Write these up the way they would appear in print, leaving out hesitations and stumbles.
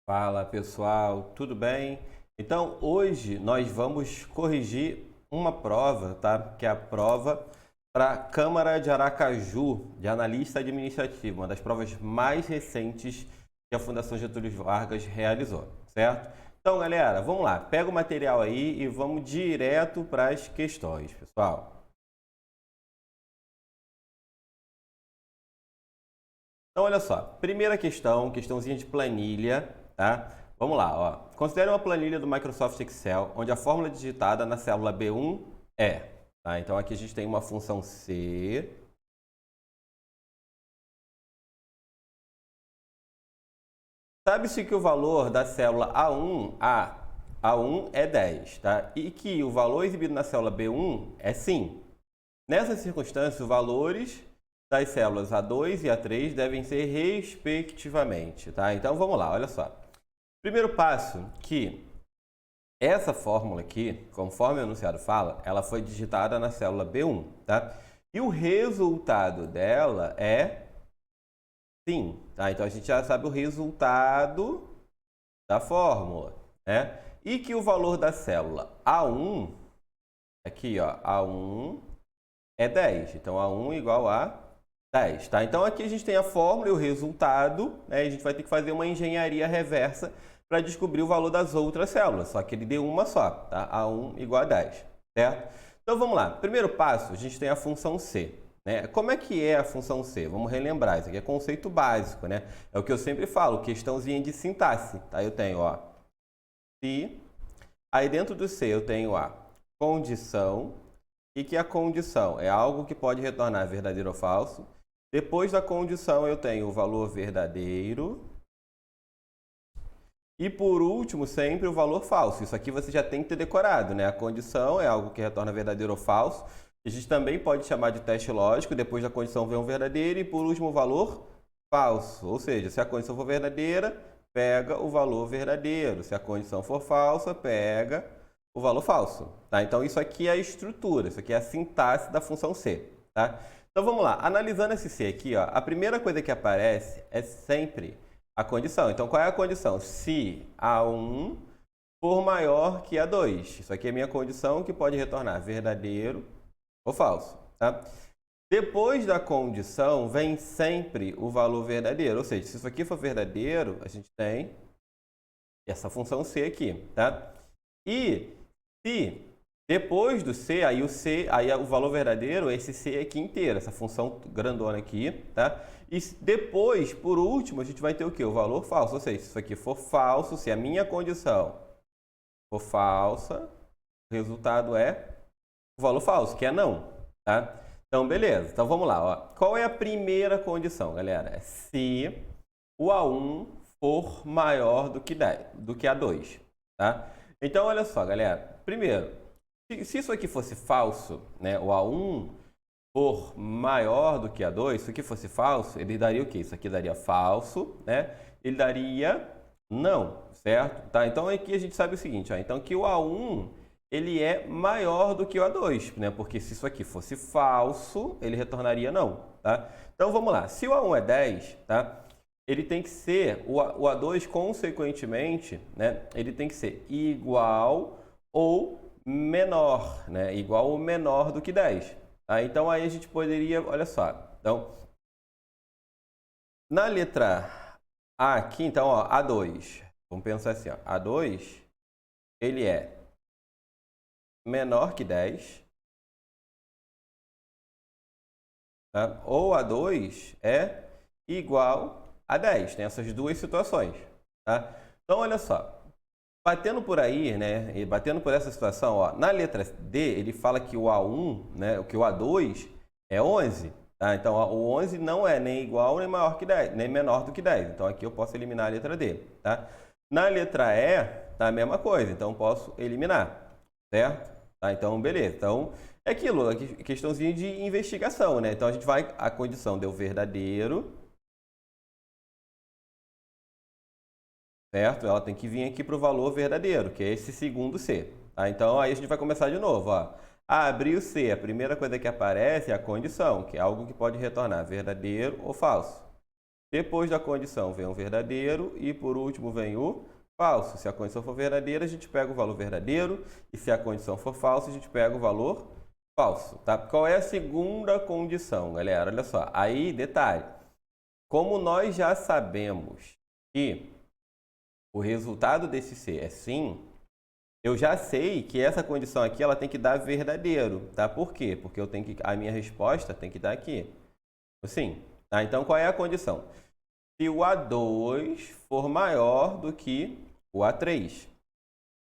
Fala pessoal, tudo bem? Então hoje nós vamos corrigir uma prova, tá? Que é a prova para a Câmara de Aracaju, de analista administrativo, uma das provas mais recentes que a Fundação Getúlio Vargas realizou, certo? Então galera, vamos lá, pega o material aí e vamos direto para as questões, pessoal. Então, olha só, primeira questão, questãozinha de planilha, tá? Vamos lá, ó. Considere uma planilha do Microsoft Excel, onde a fórmula digitada na célula B1 é, tá? Então, aqui a gente tem uma função C. Sabe-se que o valor da célula A1 é 10, tá? E que o valor exibido na célula B1 é 5. Nessas circunstâncias, os valores das células A2 e A3 devem ser respectivamente, tá? Então vamos lá, olha só. Primeiro passo, que essa fórmula aqui, conforme o enunciado fala, ela foi digitada na célula B1, tá? E o resultado dela é sim, tá? Então a gente já sabe o resultado da fórmula, né? E que o valor da célula A1, aqui ó, A1 é 10. Então A1 igual a 10, tá? Então aqui a gente tem a fórmula e o resultado, né? A gente vai ter que fazer uma engenharia reversa para descobrir o valor das outras células, só que ele deu uma só, tá? A1 igual a 10, certo? Então vamos lá. Primeiro passo, a gente tem a função C, né? Como é que é a função C? Vamos relembrar, isso aqui é conceito básico, né? É o que eu sempre falo, questãozinha de sintaxe, tá? Eu tenho, ó, se, aí dentro do C eu tenho a condição, e que a condição é algo que pode retornar verdadeiro ou falso. Depois da condição eu tenho o valor verdadeiro. E por último, sempre o valor falso. Isso aqui você já tem que ter decorado, né? A condição é algo que retorna verdadeiro ou falso. A gente também pode chamar de teste lógico. Depois da condição vem um verdadeiro e por último o valor falso. Ou seja, se a condição for verdadeira, pega o valor verdadeiro. Se a condição for falsa, pega o valor falso, tá? Então isso aqui é a estrutura, isso aqui é a sintaxe da função C, tá? Então vamos lá, analisando esse C aqui, ó, a primeira coisa que aparece é sempre a condição. Então qual é a condição? Se A1 for maior que A2. Isso aqui é a minha condição que pode retornar verdadeiro ou falso, tá? Depois da condição vem sempre o valor verdadeiro, ou seja, se isso aqui for verdadeiro, a gente tem essa função C aqui, tá? E se depois do C, aí o valor verdadeiro é esse C aqui inteiro, essa função grandona aqui, tá? E depois, por último, a gente vai ter o quê? O valor falso, ou seja, se isso aqui for falso, se a minha condição for falsa, o resultado é o valor falso, que é não, tá? Então, beleza. Então, vamos lá, ó. Qual é a primeira condição, galera? É se o A1 for maior do que A2, tá? Então, olha só, galera. Primeiro, se isso aqui fosse falso, né, o A1 for maior do que A2, se isso aqui fosse falso, ele daria o quê? Isso aqui daria falso, né? Ele daria não, certo? Tá? Então, aqui a gente sabe o seguinte, ó, então que o A1 ele é maior do que o A2, né? Porque se isso aqui fosse falso, ele retornaria não, tá? Então, vamos lá. Se o A1 é 10, tá? Ele tem que ser, o A2, consequentemente, né, ele tem que ser igual ou menor, né, igual ou menor do que 10. Tá? Então, aí a gente poderia, olha só, então, na letra A aqui, então, ó, A2, vamos pensar assim, ó, A2, ele é menor que 10, tá? Ou A2 é igual a 10. Tem essas duas situações, tá? Então, olha só. Batendo por aí, né? E batendo por essa situação, ó, na letra D, ele fala que o A1, né? Que o A2 é 11. Tá? Então, ó, o 11 não é nem igual nem maior que 10, nem menor do que 10. Então, aqui eu posso eliminar a letra D. Tá? Na letra E, tá a mesma coisa. Então, posso eliminar. Certo? Tá? Então, beleza. Então, é aquilo, questãozinha de investigação, né? Então, a gente vai, a condição deu verdadeiro, certo? Ela tem que vir aqui para o valor verdadeiro, que é esse segundo C. Tá? Então, aí a gente vai começar de novo. Ó. Abrir o C, a primeira coisa que aparece é a condição, que é algo que pode retornar verdadeiro ou falso. Depois da condição vem o verdadeiro e por último vem o falso. Se a condição for verdadeira, a gente pega o valor verdadeiro e se a condição for falsa, a gente pega o valor falso, tá? Qual é a segunda condição, galera? Olha só, aí detalhe, como nós já sabemos que o resultado desse C é sim, eu já sei que essa condição aqui ela tem que dar verdadeiro, tá? Por quê? Porque eu tenho que, a minha resposta tem que dar aqui, sim, tá? Então qual é a condição? Se o A2 for maior do que o A3,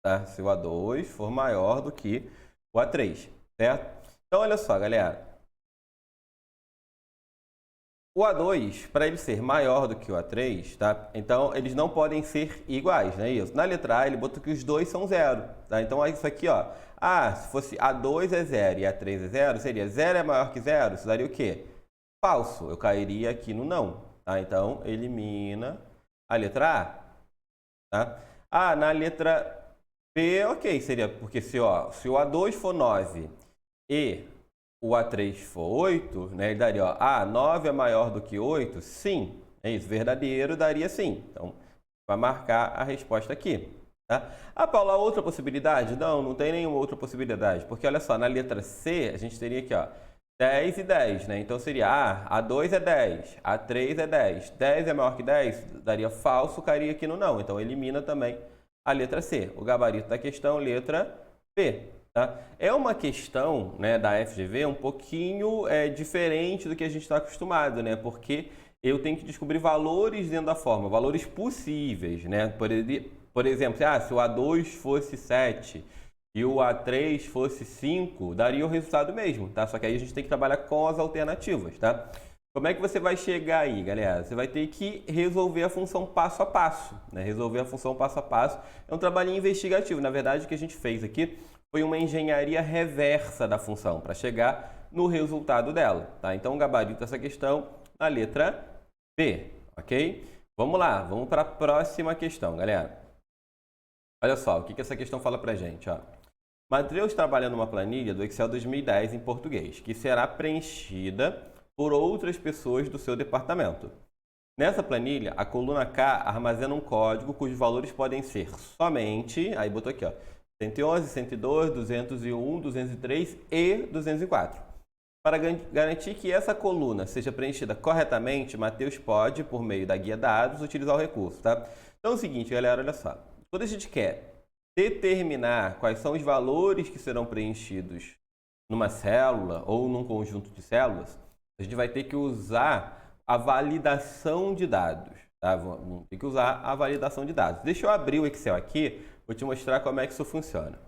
tá? Se o A2 for maior do que o A3, certo? Então, olha só, galera. O A2, para ele ser maior do que o A3, tá? Então, eles não podem ser iguais, não é isso? Na letra A, ele botou que os dois são zero, tá? Então, isso aqui, ó. Ah, se fosse A2 é zero e A3 é zero, seria zero é maior que zero? Isso daria o quê? Falso. Eu cairia aqui no não, tá? Então, elimina a letra A, tá? Ah, na letra B, ok, seria porque se o A2 for 9 e o A3 for 8, né, ele daria, ó, 9 é maior do que 8? Sim, é isso, verdadeiro daria sim. Então, vai marcar a resposta aqui, tá? Ah, Paula, outra possibilidade? Não, não tem nenhuma outra possibilidade, porque olha só, na letra C, a gente teria aqui, ó, 10 e 10, né? Então seria, A2 é 10, A3 é 10, 10 é maior que 10? Daria falso, cairia aqui no não. Então, elimina também a letra C. O gabarito da questão, letra B. Tá? É uma questão, né, da FGV um pouquinho diferente do que a gente está acostumado, né? Porque eu tenho que descobrir valores dentro da forma, valores possíveis, né? Por exemplo, se o A2 fosse 7 e o A3 fosse 5, daria o resultado mesmo, tá? Só que aí a gente tem que trabalhar com as alternativas, tá? Como é que você vai chegar aí, galera? Você vai ter que resolver a função passo a passo, né? Resolver a função passo a passo é um trabalhinho investigativo. Na verdade, o que a gente fez aqui foi uma engenharia reversa da função para chegar no resultado dela, tá? Então, o gabarito dessa questão na letra B, ok? Vamos lá, vamos para a próxima questão, galera. Olha só, o que essa questão fala para a gente, ó. Mateus trabalha numa planilha do Excel 2010 em português, que será preenchida por outras pessoas do seu departamento. Nessa planilha, a coluna K armazena um código cujos valores podem ser somente, aí botou aqui, ó, 111, 102, 201, 203 e 204. Para garantir que essa coluna seja preenchida corretamente, Mateus pode, por meio da guia dados, utilizar o recurso, tá? Então é o seguinte, galera, olha só. Quando a gente quer determinar quais são os valores que serão preenchidos numa célula ou num conjunto de células, a gente vai ter que usar a validação de dados, tá? Vamos ter que usar a validação de dados. Deixa eu abrir o Excel aqui, vou te mostrar como é que isso funciona.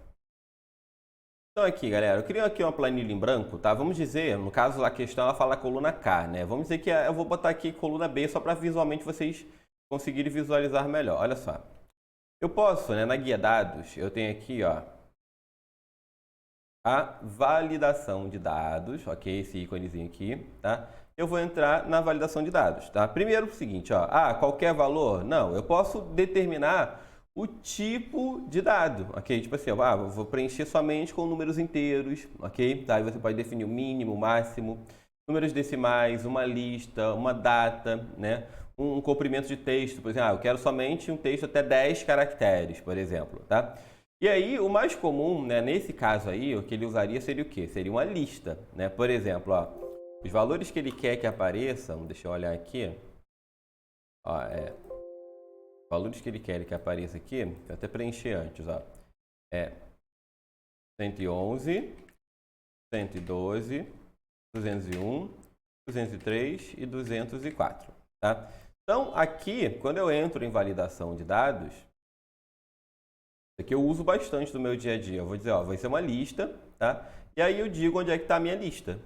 Então aqui, galera, eu criei aqui uma planilha em branco, tá? Vamos dizer, no caso a questão ela fala coluna K, né? Vamos dizer que eu vou botar aqui coluna B só para visualmente vocês conseguirem visualizar melhor. Olha só. Eu posso, né, na guia dados, eu tenho aqui, ó, a validação de dados, ok? Esse íconezinho aqui, tá? Eu vou entrar na validação de dados, tá? Primeiro o seguinte, ó, qualquer valor? Não, eu posso determinar o tipo de dado, ok? Tipo assim, eu vou preencher somente com números inteiros, ok? Tá? Aí você pode definir o mínimo, o máximo, números decimais, uma lista, uma data, né? Um comprimento de texto, por exemplo, eu quero somente um texto até 10 caracteres, por exemplo, tá? E aí, o mais comum, né, nesse caso aí, o que ele usaria seria o quê? Seria uma lista, né? Por exemplo, ó, os valores que ele quer que apareçam, deixa eu olhar aqui, ó, valores que ele quer que apareça aqui, vou até preencher antes, ó, 111, 112, 201, 203 e 204, tá? Então, aqui, quando eu entro em validação de dados, isso aqui eu uso bastante no meu dia a dia. Eu vou dizer, ó, vai ser uma lista, tá? E aí eu digo onde é que está a minha lista.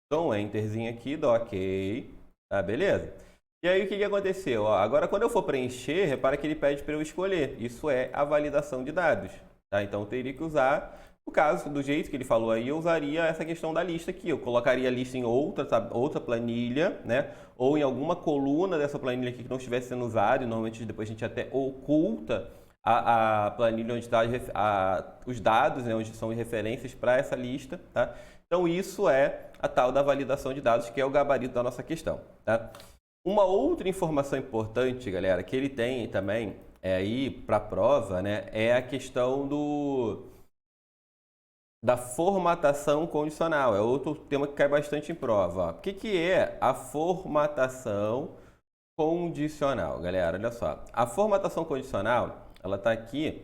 Então, um enterzinho aqui, dou ok, tá? Beleza? E aí o que aconteceu? Ó, agora, quando eu for preencher, repara que ele pede para eu escolher. Isso é a validação de dados, tá? Então, eu teria que usar, no caso, do jeito que ele falou aí, eu usaria essa questão da lista aqui. Eu colocaria a lista em outra planilha, né? Ou em alguma coluna dessa planilha aqui que não estivesse sendo usada. E normalmente depois a gente até oculta a planilha onde está os dados, né? Onde são as referências para essa lista, tá? Então, isso é a tal da validação de dados, que é o gabarito da nossa questão, tá? Uma outra informação importante, galera, que ele tem também aí para a prova, né, é a questão da formatação condicional. É outro tema que cai bastante em prova. O que é a formatação condicional, galera? Olha só. A formatação condicional, ela está aqui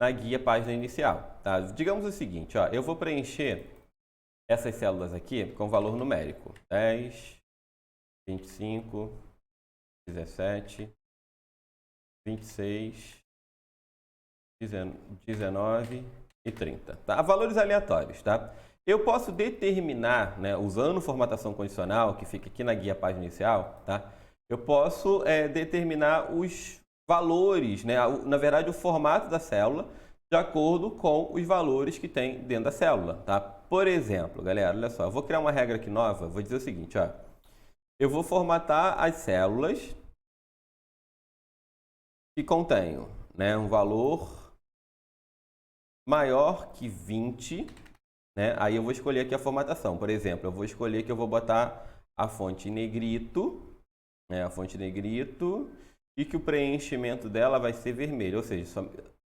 na guia página inicial, tá? Digamos o seguinte, ó, eu vou preencher essas células aqui com valor numérico. 10, 25, 17, 26, 19 e 30. Tá? Valores aleatórios, tá? Eu posso determinar, né, usando formatação condicional, que fica aqui na guia página inicial, tá? Eu posso determinar os valores, né, na verdade o formato da célula, de acordo com os valores que tem dentro da célula, tá? Por exemplo, galera, olha só, eu vou criar uma regra aqui nova, vou dizer o seguinte, ó. Eu vou formatar as células que contenham, né, um valor maior que 20, né? Aí eu vou escolher aqui a formatação. Por exemplo, eu vou escolher que eu vou botar a fonte em negrito, né? A fonte em negrito, e que o preenchimento dela vai ser vermelho, ou seja, só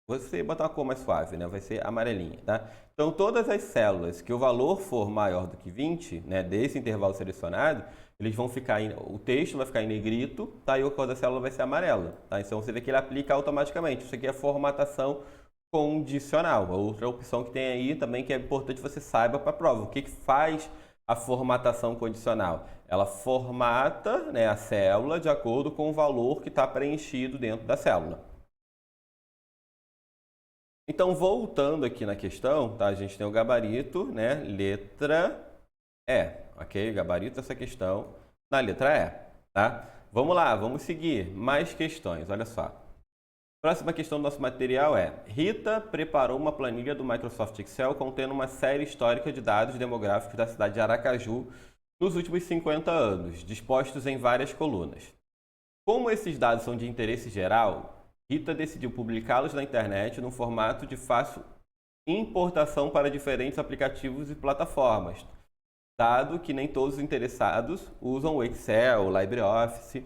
você botar uma cor mais suave, né? Vai ser amarelinha, tá? Então, todas as células que o valor for maior do que 20, né, desse intervalo selecionado, eles vão ficar o texto vai ficar em negrito, tá? E a cor da célula vai ser amarela, tá? Então, você vê que ele aplica automaticamente. Isso aqui é a formatação condicional. A outra opção que tem aí também que é importante você saiba para a prova. O que faz a formatação condicional? Ela formata, né, a célula de acordo com o valor que está preenchido dentro da célula. Então, voltando aqui na questão, tá? A gente tem o gabarito, né? Letra E, ok? O gabarito dessa questão na letra E, tá? Vamos lá, vamos seguir. Mais questões, olha só. Próxima questão do nosso material é: Rita preparou uma planilha do Microsoft Excel contendo uma série histórica de dados demográficos da cidade de Aracaju nos últimos 50 anos, dispostos em várias colunas. Como esses dados são de interesse geral, Rita decidiu publicá-los na internet num formato de fácil importação para diferentes aplicativos e plataformas, dado que nem todos os interessados usam o Excel, o LibreOffice.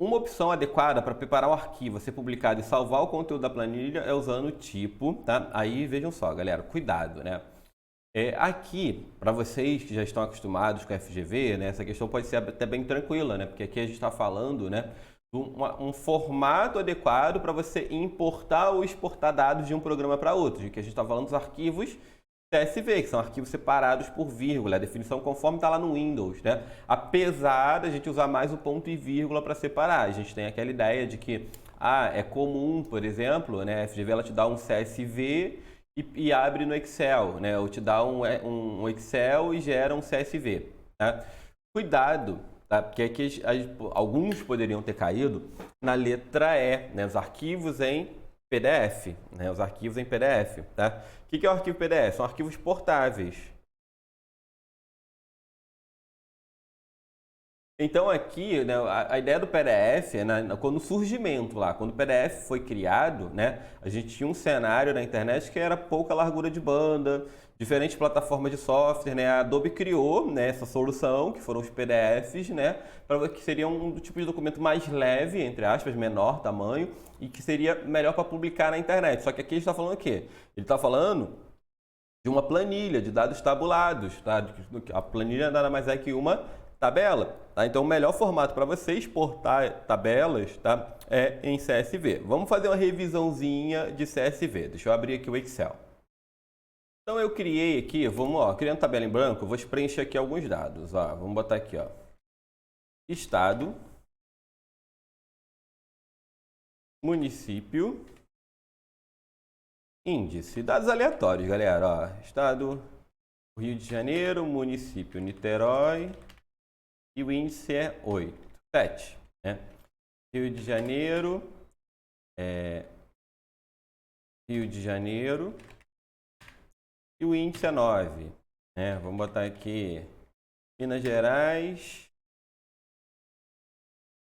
Uma opção adequada para preparar o arquivo, ser publicado e salvar o conteúdo da planilha é usando o tipo, tá? Aí vejam só, galera, cuidado, né? Aqui, para vocês que já estão acostumados com a FGV, né, essa questão pode ser até bem tranquila, né? Porque aqui a gente está falando, né, de um formato adequado para você importar ou exportar dados de um programa para outro, que a gente está falando dos arquivos CSV, que são arquivos separados por vírgula, a definição conforme está lá no Windows, né? Apesar da gente usar mais o ponto e vírgula para separar, a gente tem aquela ideia de que é comum, por exemplo, né, a FGV ela te dá um CSV e abre no Excel, né? Ou te dá um Excel e gera um CSV, tá? Cuidado, tá? Porque aqui alguns poderiam ter caído na letra E, né? Os arquivos em PDF, né? Os arquivos em PDF, tá? O que é o arquivo PDF? São arquivos portáveis. Então aqui, né, a ideia do PDF é quando o surgimento lá, quando o PDF foi criado, né, a gente tinha um cenário na internet que era pouca largura de banda, diferentes plataformas de software, né, a Adobe criou, né, essa solução, que foram os PDFs, né, que seria um tipo de documento mais leve, entre aspas, menor tamanho, e que seria melhor para publicar na internet. Só que aqui ele está falando o quê? Ele está falando de uma planilha de dados tabulados, tá? A planilha nada mais é que uma tabela, tá? Então o melhor formato para você exportar tabelas, tá, é em CSV. Vamos fazer uma revisãozinha de CSV. Deixa eu abrir aqui o Excel. Então eu criei aqui, criando tabela em branco, eu vou preencher aqui alguns dados, ó. Vamos botar aqui, ó. Estado, município, índice, dados aleatórios, galera, ó. Estado, Rio de Janeiro, município, Niterói, e o índice é 7, né? Rio de Janeiro, Rio de Janeiro, e o índice é 9, né? Vamos botar aqui Minas Gerais,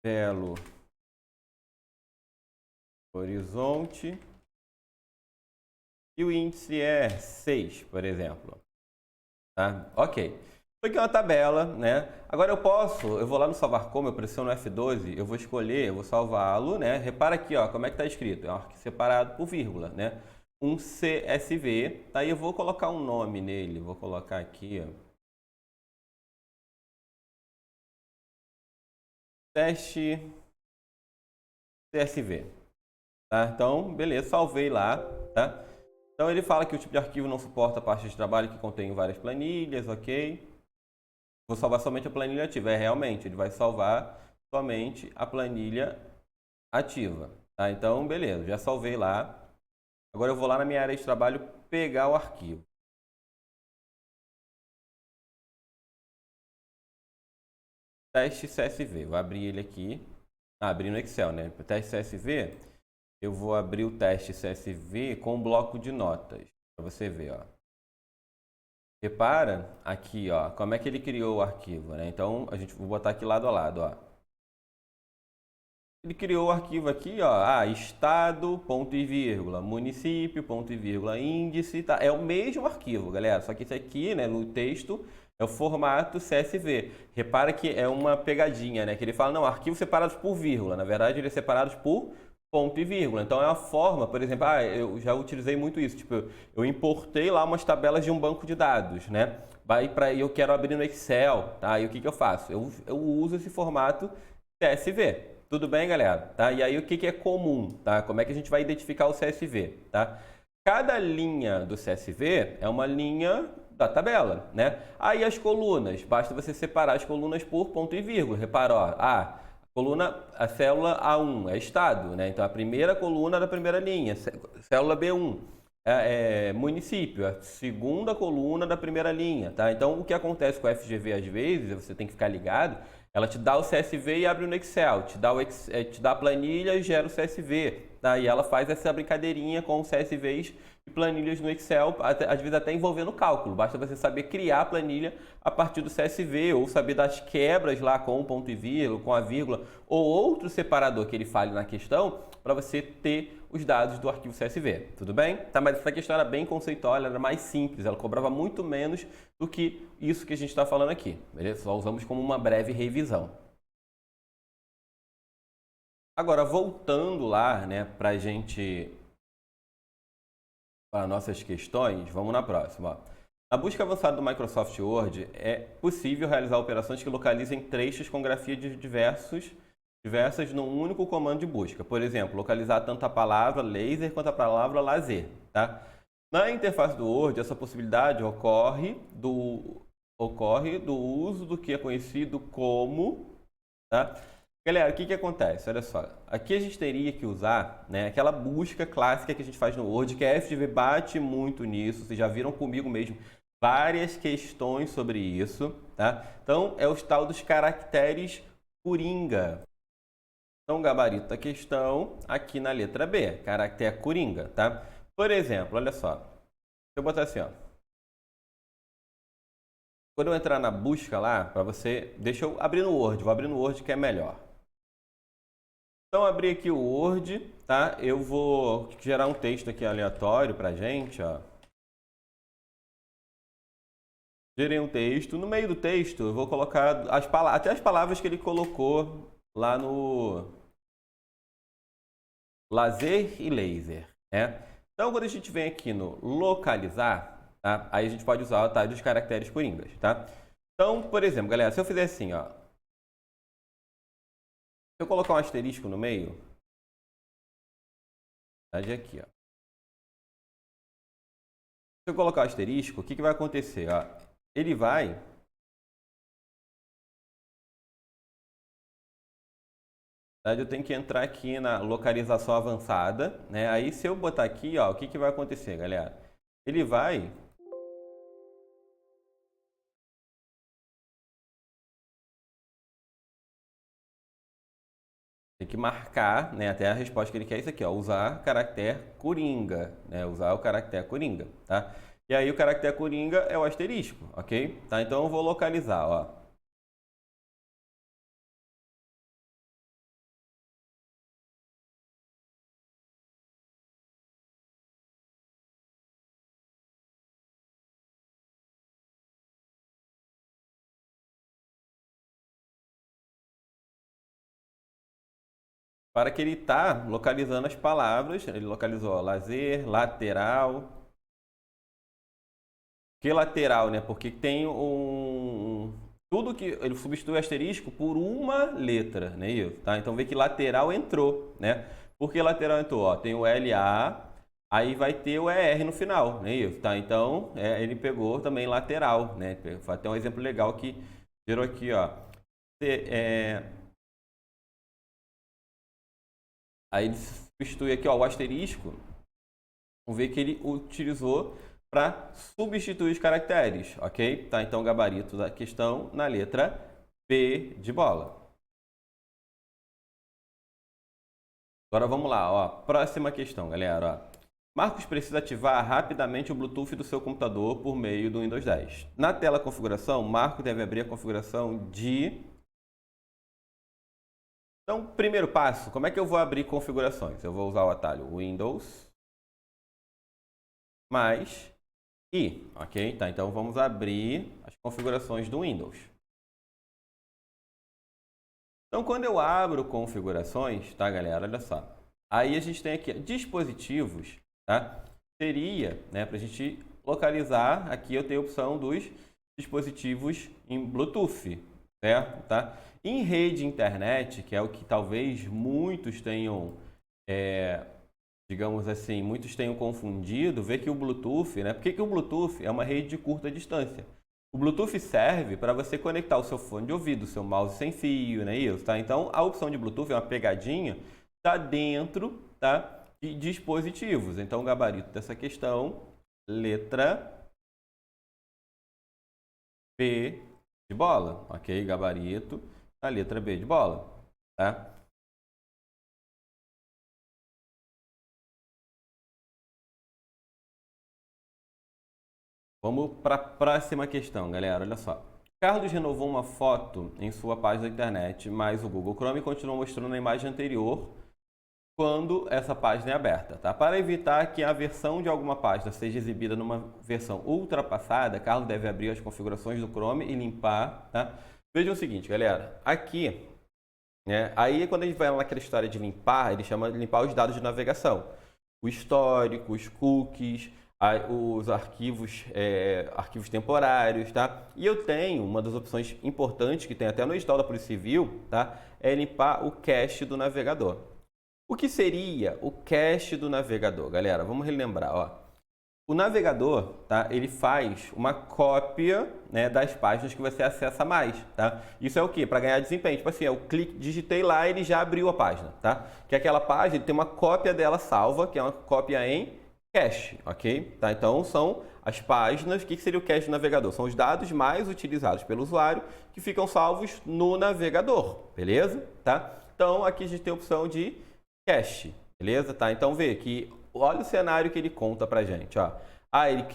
Belo Horizonte, e o índice é 6, por exemplo. tá? Ok. Isso aqui é uma tabela, né? Agora eu vou lá no salvar como, eu pressiono F12, eu vou escolher, eu vou salvá-lo, né? Repara aqui, ó, como é que tá escrito, é um arquivo separado por vírgula, né? Um CSV, tá? E eu vou colocar um nome nele, vou colocar aqui, ó. Teste CSV, tá? Então, beleza, salvei lá, tá? Então ele fala que o tipo de arquivo não suporta pastas de trabalho que contém várias planilhas, ok? Vou salvar somente a planilha ativa. É, realmente, ele vai salvar somente a planilha ativa, tá? Então, beleza, já salvei lá. Agora eu vou lá na minha área de trabalho pegar o arquivo. Teste CSV, vou abrir ele aqui. Ah, abrir no Excel, né? Teste CSV, eu vou abrir o teste CSV com um bloco de notas, para você ver, ó. Repara aqui, ó, como é que ele criou o arquivo, né? Então, a gente vou botar aqui lado a lado, ó. Ele criou o arquivo aqui, ó, estado, ponto e vírgula, município, ponto e vírgula, índice, tá? É o mesmo arquivo, galera, só que esse aqui, né, no texto, é o formato CSV. Repara que é uma pegadinha, né, que ele fala, não, arquivos separados por vírgula, na verdade, eles separados por ponto e vírgula. Então, é uma forma, por exemplo, eu já utilizei muito isso, tipo, eu importei lá umas tabelas de um banco de dados, né, eu quero abrir no Excel, tá? E o que que eu faço? Eu uso esse formato CSV. Tudo bem, galera? Tá? E aí o que que é comum? Tá? Como é que a gente vai identificar o CSV? Tá? Cada linha do CSV é uma linha da tabela, né? Aí as colunas, basta você separar as colunas por ponto e vírgula. Repara, ó, a célula A1 é estado, né? Então a primeira coluna da primeira linha, célula B1 é município, a segunda coluna da primeira linha, tá? Então o que acontece com o FGV às vezes, você tem que ficar ligado, ela te dá o CSV e abre no Excel, te dá a planilha e gera o CSV, tá? E ela faz essa brincadeirinha com CSVs e planilhas no Excel, às vezes até envolvendo cálculo. Basta você saber criar a planilha a partir do CSV ou saber das quebras lá com o ponto e vírgula, com a vírgula ou outro separador que ele fale na questão para você ter os dados do arquivo CSV. Tudo bem? Tá, mas essa questão era bem conceitual, ela era mais simples, ela cobrava muito menos do que isso que a gente está falando aqui. Beleza? Só usamos como uma breve revisão. Agora, voltando lá, né, para nossas questões, vamos na próxima. Ó. Na busca avançada do Microsoft Word, é possível realizar operações que localizem trechos com grafia de diversas num único comando de busca. Por exemplo, localizar tanto a palavra laser quanto a palavra lazer. Tá? Na interface do Word, essa possibilidade ocorre do uso do que é conhecido como... Tá? Galera, o que que acontece? Olha só, aqui a gente teria que usar, né, aquela busca clássica que a gente faz no Word, que a FGV bate muito nisso, vocês já viram comigo mesmo várias questões sobre isso, tá? Então, é o tal dos caracteres coringa. Então, o gabarito da questão aqui na letra B, caractere coringa, tá? Por exemplo, olha só, deixa eu botar assim, ó. Quando eu entrar na busca lá, para você, deixa eu abrir no Word, vou abrir no Word que é melhor. Então, abrir aqui o Word, tá? Eu vou gerar um texto aqui aleatório pra gente, ó. Gerei um texto. No meio do texto, eu vou colocar até as palavras que ele colocou lá no lazer e laser, né? Então, quando a gente vem aqui no localizar, tá? Aí a gente pode usar o tais dos caracteres coringas, tá? Então, por exemplo, galera, se eu fizer assim, ó. Se eu colocar um asterisco no meio, tá? De aqui, ó. Se eu colocar o asterisco, o que que vai acontecer? Ó? Ele vai... Eu tenho que entrar aqui na localização avançada, né? Aí se eu botar aqui, ó, o que que vai acontecer, galera? Ele vai... Tem que marcar, né, até a resposta que ele quer é isso aqui, ó, usar caractere coringa, né? Usar o caractere coringa, tá? E aí o caractere coringa é o asterisco, ok? Tá? Então eu vou localizar, ó. para que ele está localizando as palavras. Ele localizou ó, lazer, lateral. Que lateral, né? Porque tem tudo que ele substitui o asterisco por uma letra, né? Isso, tá? Então vê que lateral entrou, né? Por que lateral entrou? Ó, tem o LA, aí vai ter o ER no final, né? Isso, tá? Então ele pegou também lateral, né? Foi até um exemplo legal que gerou aqui, ó. Aí ele substitui aqui, ó, o asterisco. Vamos ver que ele utilizou para substituir os caracteres, ok? Tá, então o gabarito da questão na letra B de bola. Agora vamos lá, ó. Próxima questão, galera. Ó. Marcos precisa ativar rapidamente o Bluetooth do seu computador por meio do Windows 10. Na tela configuração, Marcos deve abrir a configuração de... Então, primeiro passo, como é que eu vou abrir configurações? Eu vou usar o atalho Windows mais I, ok? Tá, então vamos abrir as configurações do Windows. Então, quando eu abro configurações, tá, galera? Olha só. Aí a gente tem aqui dispositivos, tá? Seria, né, para a gente localizar, aqui eu tenho a opção dos dispositivos em Bluetooth, certo? Tá? Em rede internet, que é o que talvez muitos tenham, digamos assim, muitos tenham confundido, vê que o Bluetooth, né? Por que o Bluetooth é uma rede de curta distância? O Bluetooth serve para você conectar o seu fone de ouvido, o seu mouse sem fio, né? Isso, tá? Então, a opção de Bluetooth é uma pegadinha, tá dentro, tá, de dispositivos. Então, o gabarito dessa questão, letra B de bola, ok? Gabarito da letra B de bola, tá? Vamos para a próxima questão, galera. Olha só. Carlos renovou uma foto em sua página da internet, mas o Google Chrome continua mostrando a imagem anterior quando essa página é aberta. Tá? Para evitar que a versão de alguma página seja exibida numa versão ultrapassada, Carlos deve abrir as configurações do Chrome e limpar. Tá? Vejam o seguinte, galera. Aqui, né, aí quando a gente vai naquela história de limpar, ele chama de limpar os dados de navegação. O histórico, os cookies, os arquivos, arquivos temporários, tá? E eu tenho uma das opções importantes que tem até no edital da Polícia Civil, tá? É limpar o cache do navegador. O que seria o cache do navegador, galera? Vamos relembrar, ó. O navegador, tá? Ele faz uma cópia, né, das páginas que você acessa mais, tá? Isso é o quê? Para ganhar desempenho. Tipo assim, eu digitei lá e ele já abriu a página, tá? Que aquela página ele tem uma cópia dela salva, que é uma cópia em cache, ok? Tá? Então, são as páginas. O que seria o cache do navegador? São os dados mais utilizados pelo usuário que ficam salvos no navegador, beleza? Tá? Então, aqui a gente tem a opção de cache, beleza? Tá? Então, vê que olha o cenário que ele conta pra gente, ó.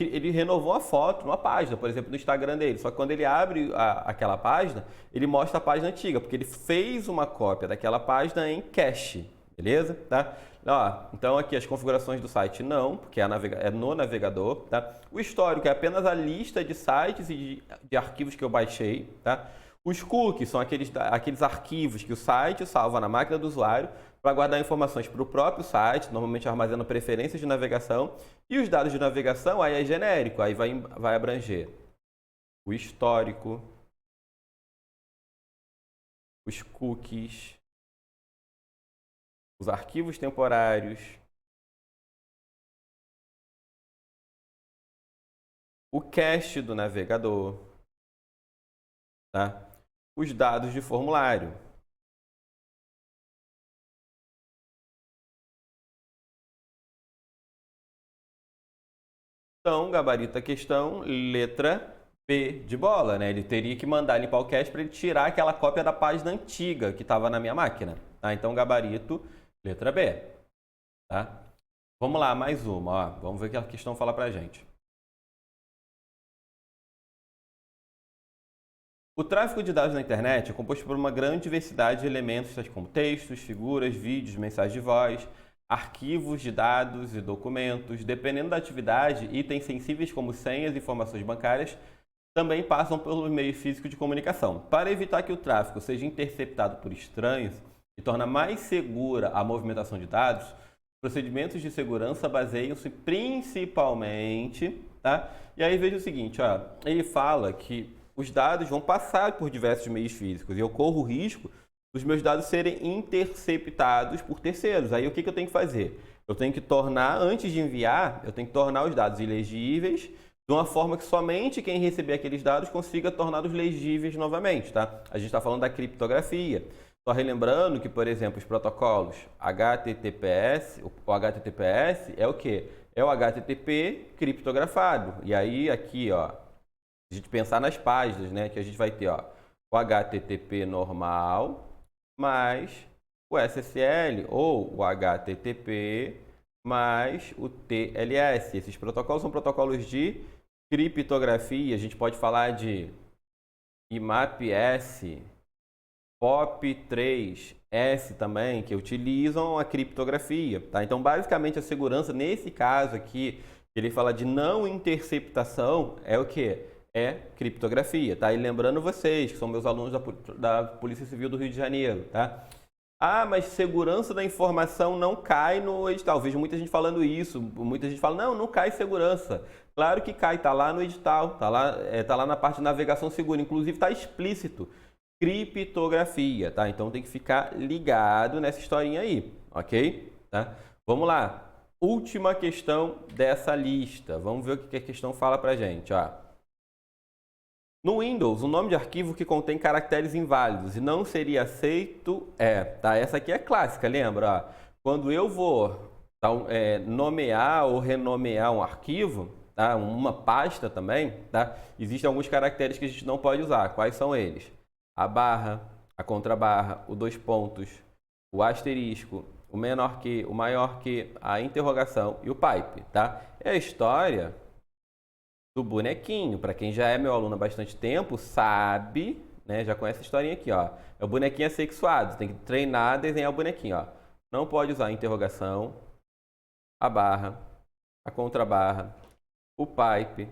Ele renovou a foto numa página, por exemplo, no Instagram dele. Só que quando ele abre aquela página, ele mostra a página antiga, porque ele fez uma cópia daquela página em cache, beleza? Tá? Ó, então aqui as configurações do site não, porque é no navegador, tá? O histórico é apenas a lista de sites e de arquivos que eu baixei, tá? Os cookies são aqueles arquivos que o site salva na máquina do usuário para guardar informações para o próprio site, normalmente armazenando preferências de navegação. E os dados de navegação aí é genérico, aí vai abranger o histórico, os cookies, os arquivos temporários, o cache do navegador, tá? Os dados de formulário. Então, gabarito da questão, letra B de bola, né? Ele teria que mandar limpar o cache para ele tirar aquela cópia da página antiga que estava na minha máquina. Tá? Então, gabarito, letra B. Tá? Vamos lá, mais uma. Ó. Vamos ver o que a questão fala para a gente. O tráfego de dados na internet é composto por uma grande diversidade de elementos, tais como textos, figuras, vídeos, mensagens de voz, arquivos de dados e documentos. Dependendo da atividade, itens sensíveis como senhas e informações bancárias também passam pelo meio físico de comunicação. Para evitar que o tráfego seja interceptado por estranhos, e torna mais segura a movimentação de dados, procedimentos de segurança baseiam-se principalmente, tá? E aí veja o seguinte, ó, ele fala que os dados vão passar por diversos meios físicos e eu corro o risco dos meus dados serem interceptados por terceiros. Aí o que eu tenho que fazer? Eu tenho que tornar, antes de enviar, eu tenho que tornar os dados ilegíveis de uma forma que somente quem receber aqueles dados consiga torná-los legíveis novamente, tá? A gente está falando da criptografia. Só relembrando que, por exemplo, os protocolos HTTPS, o HTTPS é o quê? É o HTTP criptografado. E aí aqui, ó, a gente pensar nas páginas, né, que a gente vai ter, ó, o HTTP normal mais o SSL ou o HTTP mais o TLS. Esses protocolos são protocolos de criptografia. A gente pode falar de IMAP-S, POP3S também, que utilizam a criptografia. Tá? Então, basicamente, a segurança, nesse caso aqui, ele fala de não interceptação, é o quê? É criptografia. Tá? E lembrando vocês, que são meus alunos da Polícia Civil do Rio de Janeiro, tá? Ah, mas segurança da informação não cai no edital. Vejo muita gente falando isso. Muita gente fala, não cai segurança. Claro que cai, tá lá no edital, tá lá na parte de navegação segura. Inclusive está explícito, criptografia, tá? Então tem que ficar ligado nessa historinha aí, ok? Tá? Vamos lá. Última questão dessa lista. Vamos ver o que a questão fala pra gente, ó. No Windows, o nome de arquivo que contém caracteres inválidos e não seria aceito tá? Essa aqui é clássica, lembra? Ó, quando eu vou nomear ou renomear um arquivo, tá? Uma pasta também, tá? Existem alguns caracteres que a gente não pode usar. Quais são eles? A barra, a contrabarra, o dois pontos, o asterisco, o menor que, o maior que, a interrogação e o pipe, tá? É a história do bonequinho. Para quem já é meu aluno há bastante tempo, sabe, né? Já conhece a historinha aqui, ó. É o bonequinho assexuado. Tem que treinar a desenhar o bonequinho, ó. Não pode usar a interrogação, a barra, a contrabarra, o pipe,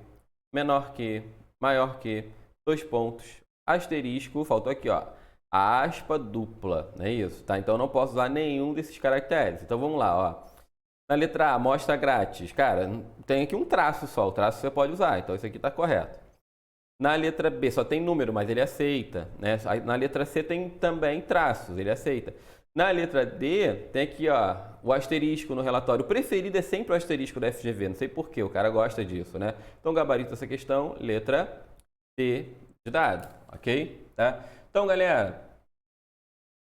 menor que, maior que, dois pontos, asterisco, faltou aqui, ó, a aspa dupla, não é isso? Tá? Então eu não posso usar nenhum desses caracteres. Então vamos lá, ó. Na letra A, amostra grátis. Cara, tem aqui um traço só. O traço você pode usar, então isso aqui está correto. Na letra B só tem número, mas ele aceita, né? Na letra C tem também traços, ele aceita. Na letra D tem aqui, ó, o asterisco no relatório. O preferido é sempre o asterisco da FGV. Não sei porquê, o cara gosta disso, né? Então gabarito essa questão, letra D de dado, ok? Tá? Então, galera,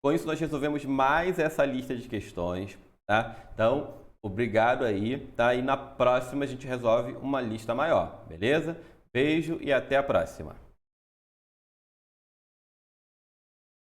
com isso nós resolvemos mais essa lista de questões, tá? Então, obrigado aí, tá? E na próxima a gente resolve uma lista maior, beleza? Beijo e até a próxima.